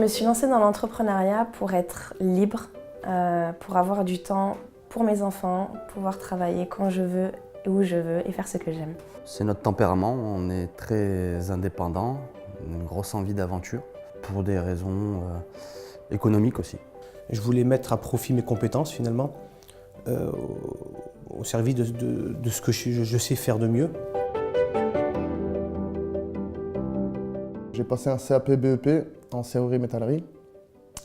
me suis lancée dans l'entrepreneuriat pour être libre, pour avoir du temps pour mes enfants, pouvoir travailler quand je veux, où je veux et faire ce que j'aime. C'est notre tempérament, on est très indépendant, une grosse envie d'aventure, pour des raisons économiques aussi. Je voulais mettre à profit mes compétences finalement, au service de ce que je sais faire de mieux. J'ai passé un CAP BEP en serrurerie métallerie.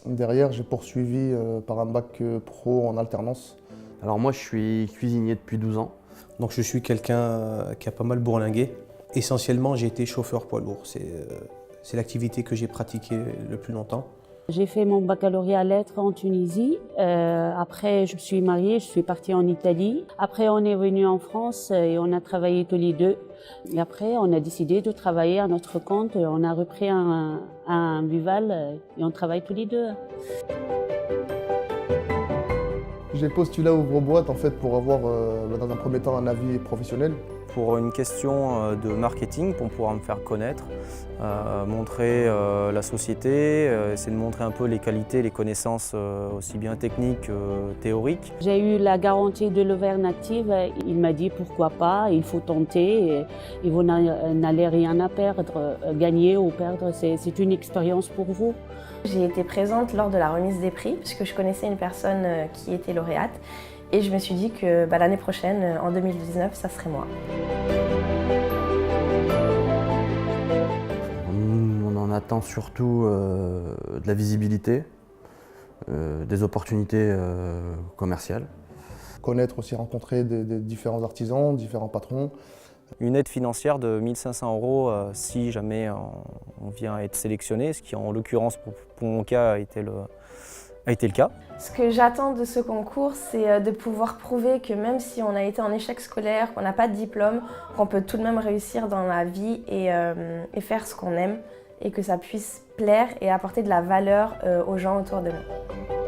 Derrière, j'ai poursuivi par un bac pro en alternance. Alors moi, je suis cuisinier depuis 12 ans. Donc je suis quelqu'un qui a pas mal bourlingué. Essentiellement, j'ai été chauffeur poids lourd. C'est l'activité que j'ai pratiquée le plus longtemps. J'ai fait mon baccalauréat lettres en Tunisie. Après, je me suis mariée, je suis partie en Italie. Après, on est venu en France et on a travaillé tous les deux. Et après, on a décidé de travailler à notre compte. On a repris un buval et on travaille tous les deux. J'ai postulé à Ouvre-Boîte en fait pour avoir dans un premier temps un avis professionnel. Pour une question de marketing, pour pouvoir me faire connaître, montrer la société, essayer de montrer un peu les qualités, les connaissances aussi bien techniques que théoriques. J'ai eu la garantie de l'Auvergne-Active. Il m'a dit pourquoi pas, il faut tenter et vous n'allez rien à perdre. Gagner ou perdre, c'est une expérience pour vous. J'ai été présente lors de la remise des prix puisque je connaissais une personne qui était lauréate et je me suis dit que l'année prochaine, en 2019, ça serait moi. On en attend surtout de la visibilité, des opportunités commerciales. Connaître aussi, rencontrer des différents artisans, différents patrons. Une aide financière de 1 500 € si jamais on vient à être sélectionné, ce qui en l'occurrence pour mon cas a été le cas. Ce que j'attends de ce concours, c'est de pouvoir prouver que même si on a été en échec scolaire, qu'on n'a pas de diplôme, qu'on peut tout de même réussir dans la vie et faire ce qu'on aime et que ça puisse plaire et apporter de la valeur aux gens autour de nous.